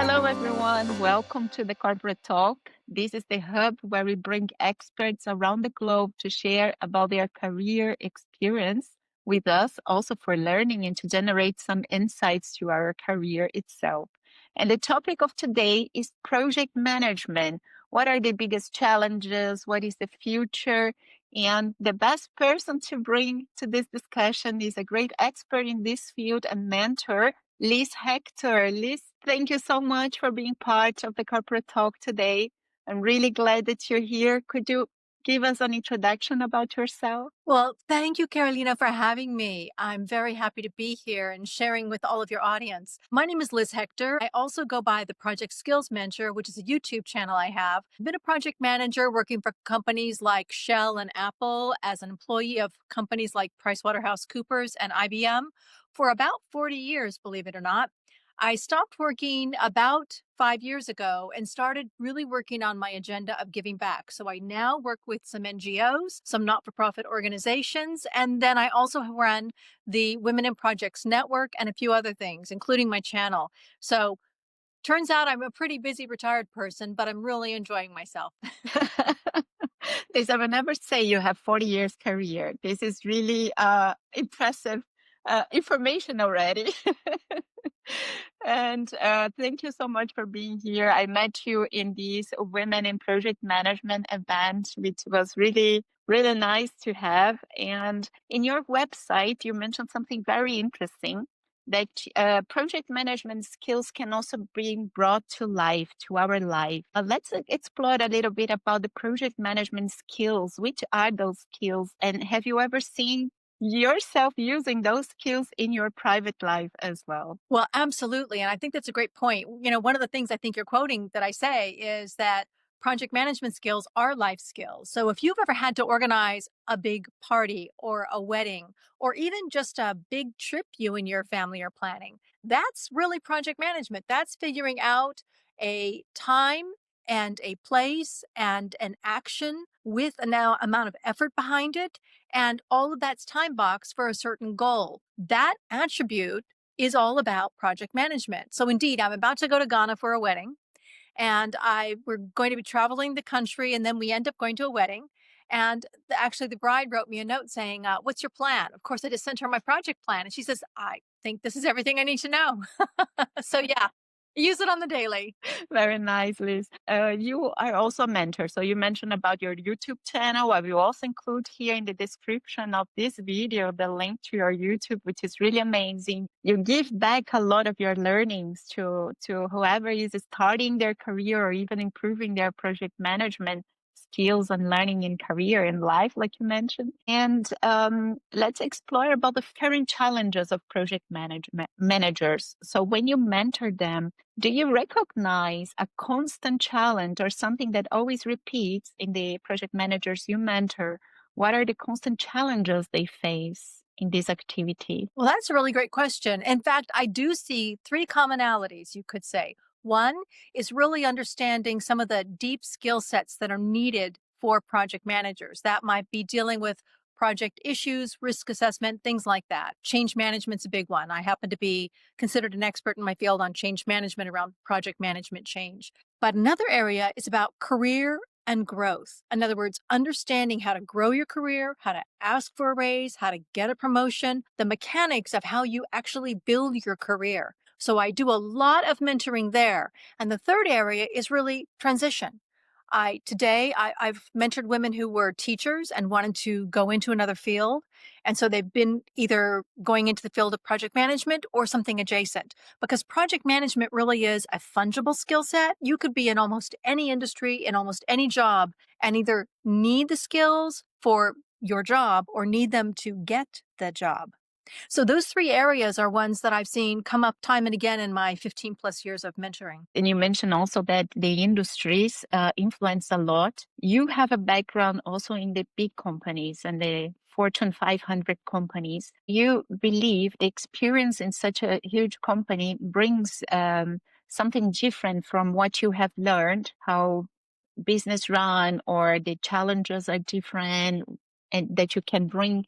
Hello, everyone. Welcome to the Corporate Talk. This is the hub where we bring experts around the globe to share about their career experience with us, also for learning and to generate some insights to our career itself. And the topic of today is project management. What are the biggest challenges? What is the future? And the best person to bring to this discussion is a great expert in this field and mentor, Hector. Liz, thank you so much for being part of the Corporate Talk today. I'm really glad that you're here. Could you give us an introduction about yourself? Well, thank you, Carolina, for having me. I'm very happy to be here and sharing with all of your audience. My name is Liz Hector. I also go by the Project Skills Mentor, which is a YouTube channel I have. I've been a project manager working for companies like Shell and Apple as an employee of companies like PricewaterhouseCoopers and IBM for about 40 years, believe it or not. I stopped working about 5 years ago and started really working on my agenda of giving back. So I now work with some NGOs, some not for profit organizations, and then I also run the Women in Projects Network and a few other things, including my channel. So turns out I'm a pretty busy retired person, but I'm really enjoying myself. This I will never say you have 40 years career. This is really impressive information already. And thank you so much for being here. I met you in this Women in Project Management event, which was really, really nice to have. And in your website, you mentioned something very interesting that project management skills can also be brought to life, to our life. Let's explore a little bit about the project management skills. Which are those skills? And have you ever seen yourself using those skills in your private life as well? Well, absolutely. And I think that's a great point. One of the things I think you're quoting that I say is that project management skills are life skills. So if you've ever had to organize a big party or a wedding, or even just a big trip you and your family are planning, that's really project management. That's figuring out a time and a place and an action with an amount of effort behind it. And all of that's time boxed for a certain goal. That attribute is all about project management. So indeed, I'm about to go to Ghana for a wedding, and we're going to be traveling the country, and then we end up going to a wedding. And actually, the bride wrote me a note saying, "What's your plan?" Of course, I just sent her my project plan, and she says, "I think this is everything I need to know." So yeah, use it on the daily. Very nice, Liz. You are also a mentor. So you mentioned about your YouTube channel. I will also include here in the description of this video the link to your YouTube, which is really amazing. You give back a lot of your learnings to whoever is starting their career or even improving their project management skills and learning in career and life, like you mentioned. And let's explore about the current challenges of project management managers. So when you mentor them, do you recognize a constant challenge or something that always repeats in the project managers you mentor? What are the constant challenges they face in this activity? Well, that's a really great question. In fact, I do see three commonalities, you could say. One is really understanding some of the deep skill sets that are needed for project managers. That might be dealing with project issues, risk assessment, things like that. Change management's a big one. I happen to be considered an expert in my field on change management around project management change. But another area is about career and growth. In other words, understanding how to grow your career, how to ask for a raise, how to get a promotion, the mechanics of how you actually build your career. So I do a lot of mentoring there. And the third area is really transition. I've mentored women who were teachers and wanted to go into another field. And so they've been either going into the field of project management or something adjacent, because project management really is a fungible skill set. You could be in almost any industry, in almost any job, and either need the skills for your job or need them to get the job. So those three areas are ones that I've seen come up time and again in my 15 plus years of mentoring. And you mentioned also that the industries influence a lot. You have a background also in the big companies and the Fortune 500 companies. You believe the experience in such a huge company brings something different from what you have learned, how business run or the challenges are different, and that you can bring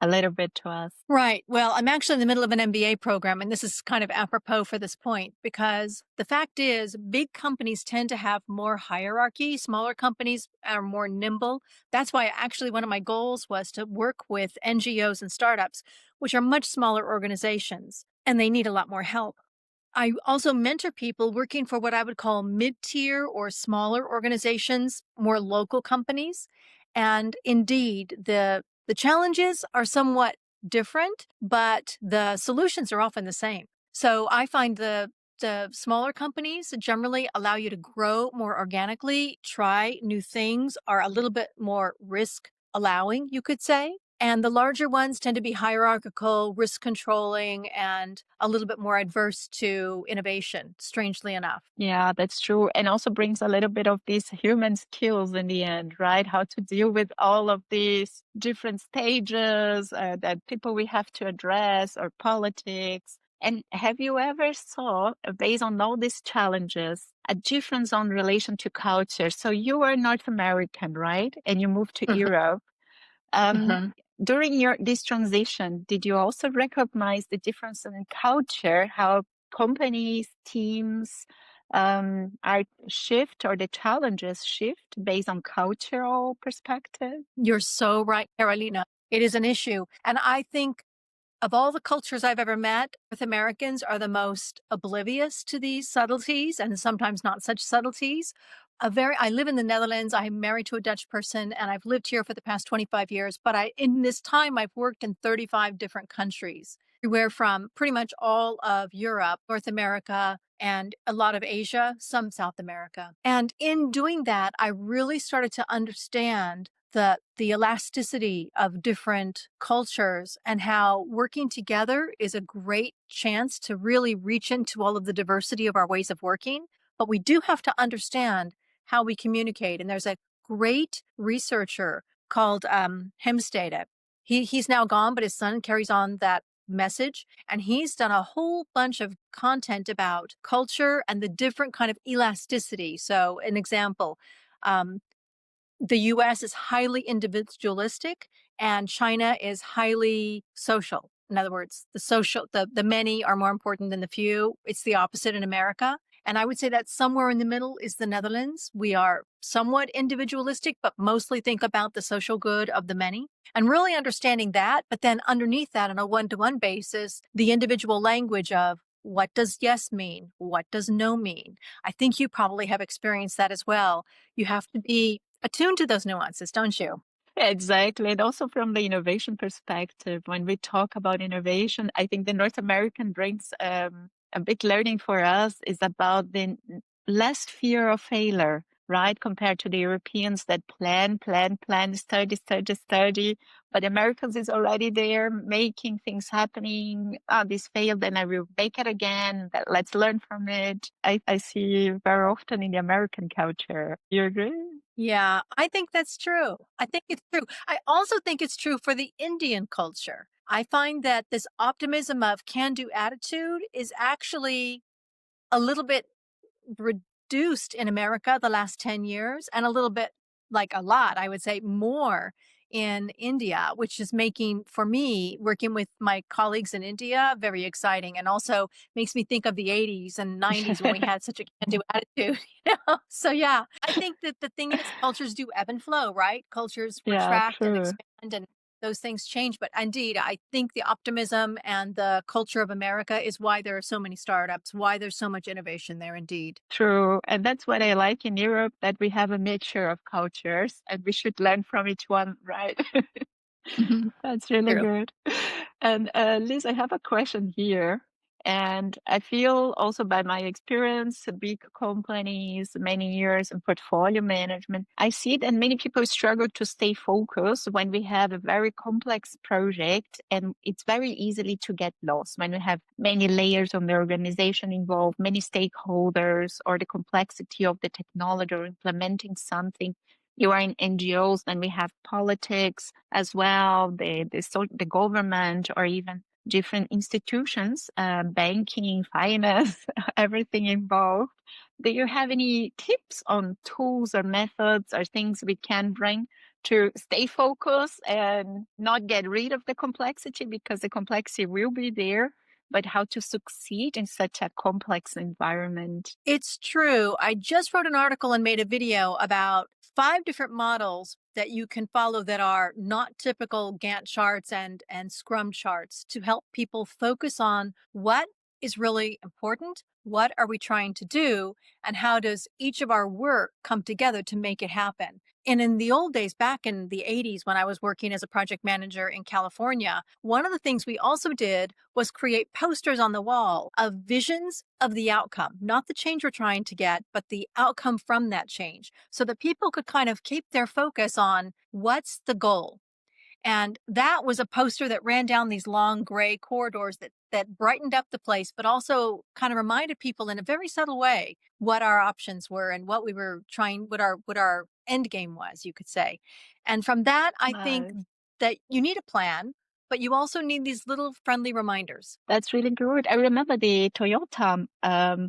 a little bit to us. Right. Well, I'm actually in the middle of an MBA program, and this is kind of apropos for this point because the fact is, big companies tend to have more hierarchy, smaller companies are more nimble. That's why actually one of my goals was to work with NGOs and startups, which are much smaller organizations, and they need a lot more help. I also mentor people working for what I would call mid-tier or smaller organizations, more local companies. And indeed, the challenges are somewhat different, but the solutions are often the same. So I find the smaller companies generally allow you to grow more organically, try new things, are a little bit more risk allowing, you could say. And the larger ones tend to be hierarchical, risk controlling, and a little bit more adverse to innovation, strangely enough. Yeah, that's true. And also brings a little bit of these human skills in the end, right? How to deal with all of these different stages that people we have to address or politics. And have you ever saw, based on all these challenges, a difference on relation to culture? So you are North American, right? And you moved to Mhm, Europe. Um, mhm. During your this transition, did you also recognize the difference in culture, how companies, teams are shift or the challenges shift based on cultural perspective? You're so right, Carolina. It is an issue. And I think of all the cultures I've ever met, North Americans are the most oblivious to these subtleties and sometimes not such subtleties. I live in the Netherlands. I'm married to a Dutch person and I've lived here for the past 25 years. But in this time, I've worked in 35 different countries, everywhere from pretty much all of Europe, North America, and a lot of Asia, some South America. And in doing that, I really started to understand the elasticity of different cultures and how working together is a great chance to really reach into all of the diversity of our ways of working. But we do have to understand how we communicate. And there's a great researcher called Hemstede. He's now gone, but his son carries on that message, and he's done a whole bunch of content about culture and the different kind of elasticity. So, an example. Um, the US is highly individualistic and China is highly social. In other words, the many are more important than the few. It's the opposite in America. And I would say that somewhere in the middle is the Netherlands. We are somewhat individualistic, but mostly think about the social good of the many. And really understanding that, but then underneath that on a one-to-one basis, the individual language of what does yes mean? What does no mean? I think you probably have experienced that as well. You have to be attuned to those nuances, don't you? Exactly. And also from the innovation perspective, when we talk about innovation, I think the North American brings a big learning for us is about the less fear of failure, right? Compared to the Europeans that plan, study, study, study. But Americans is already there making things happening. Ah, this failed, then I will make it again. Let's learn from it. I see very often in the American culture. You agree? Yeah, I think that's true. I think it's true. I also think it's true for the Indian culture. I find that this optimism of can do attitude is actually a little bit reduced in America the last 10 years and a little bit like a lot, I would say more in India, which is making for me working with my colleagues in India very exciting and also makes me think of the 80s and 90s when we had such a can-do attitude, So yeah, I think that the thing is cultures do ebb and flow, right? Cultures Yeah, retract and true. expand and those things change. But indeed, I think the optimism and the culture of America is why there are so many startups, why there's so much innovation there indeed. True. And that's what I like in Europe, that we have a mixture of cultures and we should learn from each one, right? Mhm. That's really True. good. And Liz, I have a question here. And I feel also by my experience, big companies, many years in portfolio management, I see that many people struggle to stay focused when we have a very complex project. And it's very easily to get lost when we have many layers of the organization involved, many stakeholders, or the complexity of the technology or implementing something. You are in NGOs, then we have politics as well, the government, or even different institutions, banking, finance, everything involved. Do you have any tips on tools or methods or things we can bring to stay focused and not get rid of the complexity, because the complexity will be there, but how to succeed in such a complex environment. It's true. I just wrote an article and made a video about 5 different models that you can follow that are not typical Gantt charts and Scrum charts to help people focus on what is really important, what are we trying to do, and how does each of our work come together to make it happen. And in the old days, back in the 80s, when I was working as a project manager in California, one of the things we also did was create posters on the wall of visions of the outcome, not the change we're trying to get, but the outcome from that change, so that people could kind of keep their focus on what's the goal. And that was a poster that ran down these long gray corridors that brightened up the place, but also kind of reminded people in a very subtle way what our options were and what we were trying, what our end game was, you could say. And from that, I think that you need a plan, but you also need these little friendly reminders. That's really good. I remember the Toyota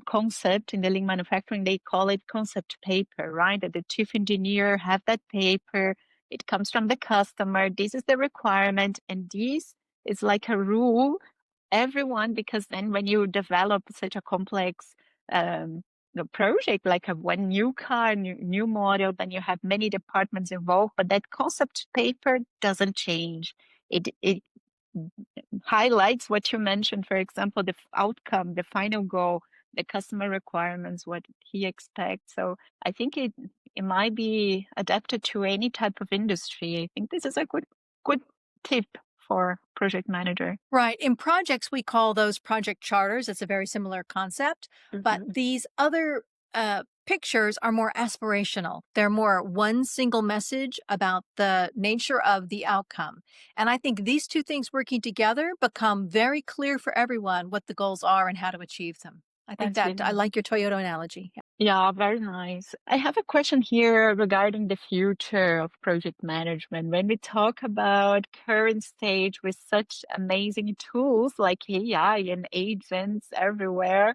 concept in the lean manufacturing. They call it concept paper, right? That the chief engineer have that paper. It comes from the customer. This is the requirement, and this is like a rule. Everyone, because then when you develop such a complex project, like a one new car, new model, then you have many departments involved. But that concept paper doesn't change. It highlights what you mentioned, for example, the outcome, the final goal, the customer requirements, what he expects. So I think it might be adapted to any type of industry. I think this is a good tip for project manager. Right. In projects, we call those project charters. It's a very similar concept, but Mm-hmm. these other pictures are more aspirational. They're more one single message about the nature of the outcome. And I think these two things working together become very clear for everyone what the goals are and how to achieve them. I think That's that really I nice. like your Toyota analogy. Yeah, very nice. I have a question here regarding the future of project management. When we talk about current stage with such amazing tools like AI and agents everywhere,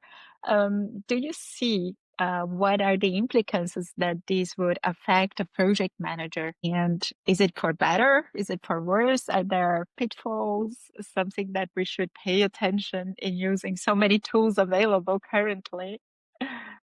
do you see what are the implications that this would affect a project manager? And is it for better? Is it for worse? Are there pitfalls? Something that we should pay attention in using so many tools available currently?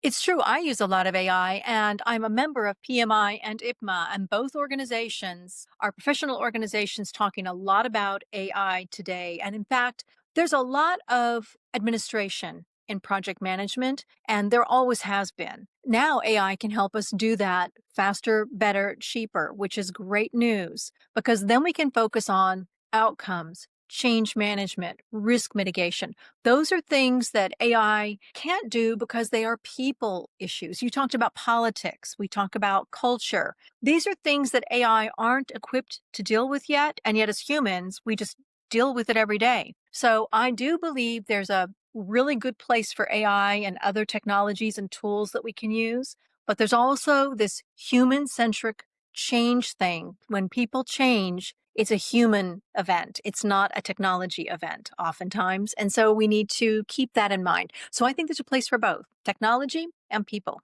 It's true. I use a lot of AI and I'm a member of PMI and IPMA, and both organizations are professional organizations talking a lot about AI today. And in fact, there's a lot of administration in project management, and there always has been. Now, AI can help us do that faster, better, cheaper, which is great news because then we can focus on outcomes, change management, risk mitigation. Those are things that AI can't do because they are people issues. You talked about politics. We talk about culture. These are things that AI aren't equipped to deal with yet. And yet, as humans, we just deal with it every day. So I do believe there's a really good place for AI and other technologies and tools that we can use. But there's also this human centric change thing. When people change, it's a human event. It's not a technology event oftentimes. And so we need to keep that in mind. So I think there's a place for both technology and people.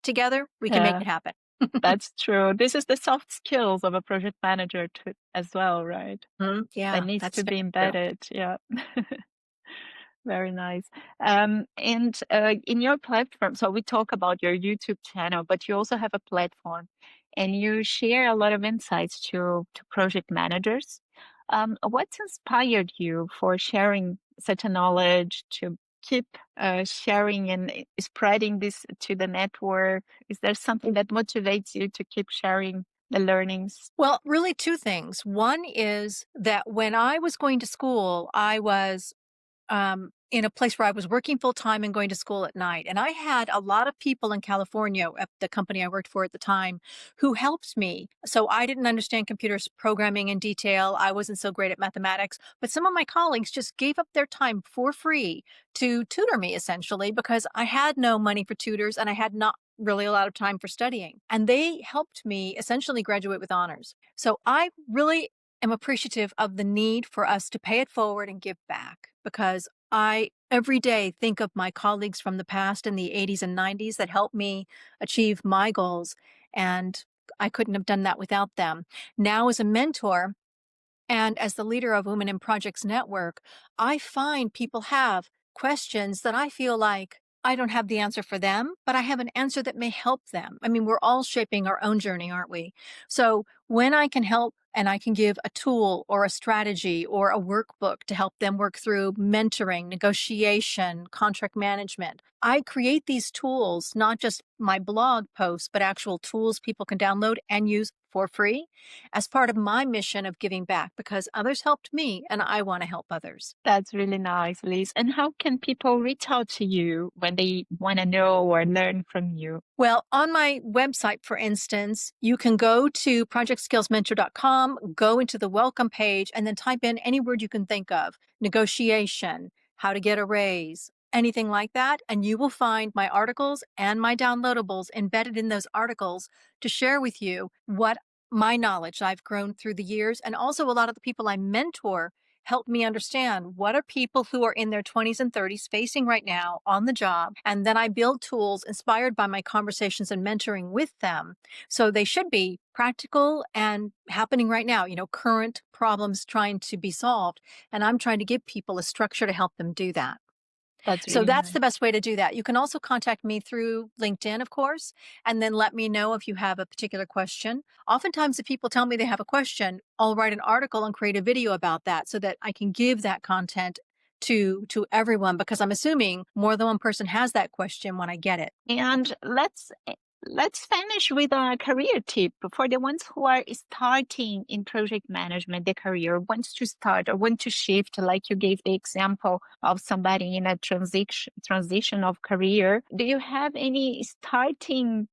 Together, we can make Yeah. it happen. That's true. This is the soft skills of a project manager too, as well, right? That Yeah, needs that's to be very true. embedded. Yeah. Very nice. And in your platform, so we talk about your YouTube channel, but you also have a platform and you share a lot of insights to project managers. What's inspired you for sharing such a knowledge to keep sharing and spreading this to the network? Is there something that motivates you to keep sharing the learnings? Well, really, two things. One is that when I was going to school, I was in a place where I was working full time and going to school at night. And I had a lot of people in California at the company I worked for at the time who helped me. So I didn't understand computers programming in detail. I wasn't so great at mathematics, but some of my colleagues just gave up their time for free to tutor me essentially because I had no money for tutors and I had not really a lot of time for studying. And they helped me essentially graduate with honors. So I really am appreciative of the need for us to pay it forward and give back because I every day think of my colleagues from the past in the 80s and 90s that helped me achieve my goals. And I couldn't have done that without them. Now, as a mentor, and as the leader of Women in Projects Network, I find people have questions that I feel like I don't have the answer for them, but I have an answer that may help them. I mean, we're all shaping our own journey, aren't we? So when I can help and I can give a tool or a strategy or a workbook to help them work through mentoring, negotiation, contract management, I create these tools, not just my blog posts, but actual tools people can download and use for free as part of my mission of giving back because others helped me and I want to help others. That's really nice, Liz. And how can people reach out to you when they want to know or learn from you? Well, on my website, for instance, you can go to projectskillsmentor.com, go into the welcome page, and then type in any word you can think of: negotiation, how to get a raise, anything like that. And you will find my articles and my downloadables embedded in those articles to share with you what my knowledge I've grown through the years. And also, a lot of the people I mentor help me understand what are people who are in their 20s and 30s facing right now on the job. And then I build tools inspired by my conversations and mentoring with them. So they should be practical and happening right now, current problems trying to be solved. And I'm trying to give people a structure to help them do that. That's So really that's nice. the best way to do that. You can also contact me through LinkedIn, of course, and then let me know if you have a particular question. Oftentimes, if people tell me they have a question, I'll write an article and create a video about that so that I can give that content to everyone because I'm assuming more than one person has that question when I get it. And let's finish with a career tip for the ones who are starting in project management, the career wants to start or want to shift, like you gave the example of somebody in a transition of career. Do you have any starting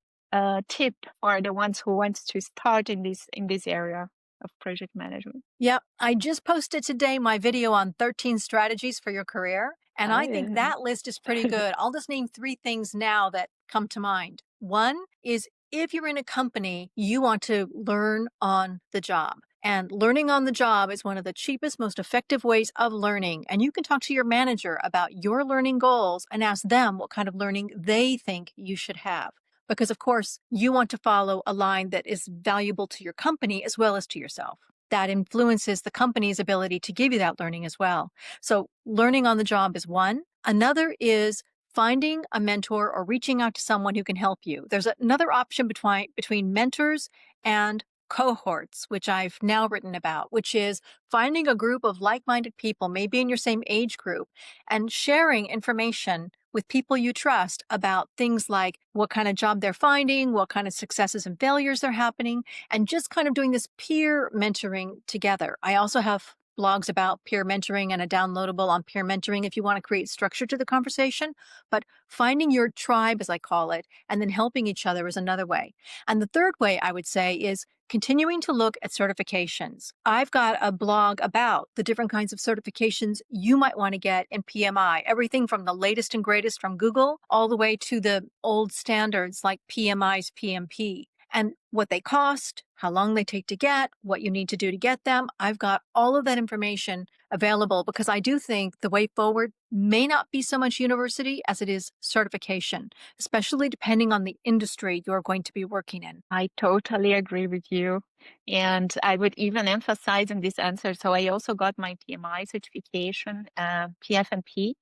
tip for the ones who wants to start in this area of project management? Yep. I just posted today my video on 13 strategies for your career. And Oh I think yeah. that list is pretty good. I'll just name three things now that come to mind. One is if you're in a company, you want to learn on the job. And learning on the job is one of the cheapest, most effective ways of learning. And you can talk to your manager about your learning goals and ask them what kind of learning they think you should have. Because, of course, you want to follow a line that is valuable to your company as well as to yourself. That influences the company's ability to give you that learning as well. So, learning on the job is one. Another is finding a mentor or reaching out to someone who can help you. There's another option between mentors and cohorts, which I've now written about, which is finding a group of like minded people, maybe in your same age group, and sharing information with people you trust about things like what kind of job they're finding, what kind of successes and failures are happening, and just kind of doing this peer mentoring together. I also have blogs about peer mentoring and a downloadable on peer mentoring if you want to create structure to the conversation. But finding your tribe, as I call it, and then helping each other is another way. And the third way I would say is continuing to look at certifications. I've got a blog about the different kinds of certifications you might want to get in PMI, everything from the latest and greatest from Google all the way to the old standards like PMI's PMP and what they cost, how long they take to get, what you need to do to get them. I've got all of that information available because I do think the way forward may not be so much university as it is certification, especially depending on the industry you're going to be working in. I totally agree with you. And I would even emphasize in this answer. So I also got my PMI certification, PFMP.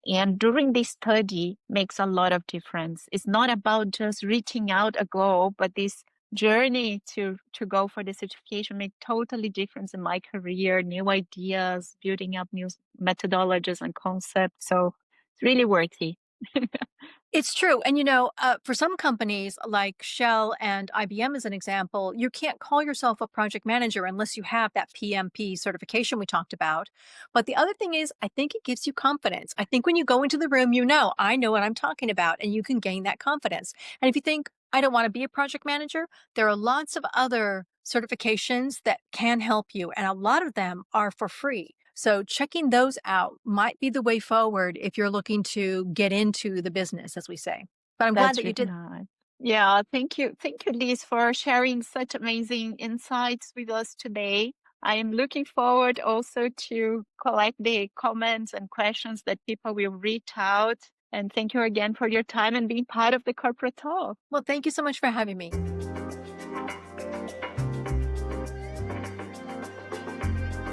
And during this study makes a lot of difference. It's not about just reaching out a goal, but this journey to go for the certification made totally difference in my career, new ideas, building up new methodologies and concepts. So it's really worthy. It's true. And, for some companies like Shell and IBM, as an example, you can't call yourself a project manager unless you have that PMP certification we talked about. But the other thing is, I think it gives you confidence. I think when you go into the room, I know what I'm talking about, and you can gain that confidence. And if you think, I don't want to be a project manager, there are lots of other certifications that can help you, and a lot of them are for free. So checking those out might be the way forward if you're looking to get into the business, as we say. But I'm glad That's that you really did. nice. Yeah, thank you. Thank you, Liz, for sharing such amazing insights with us today. I am looking forward also to collect the comments and questions that people will reach out. And thank you again for your time and being part of the corporate talk. Well, thank you so much for having me.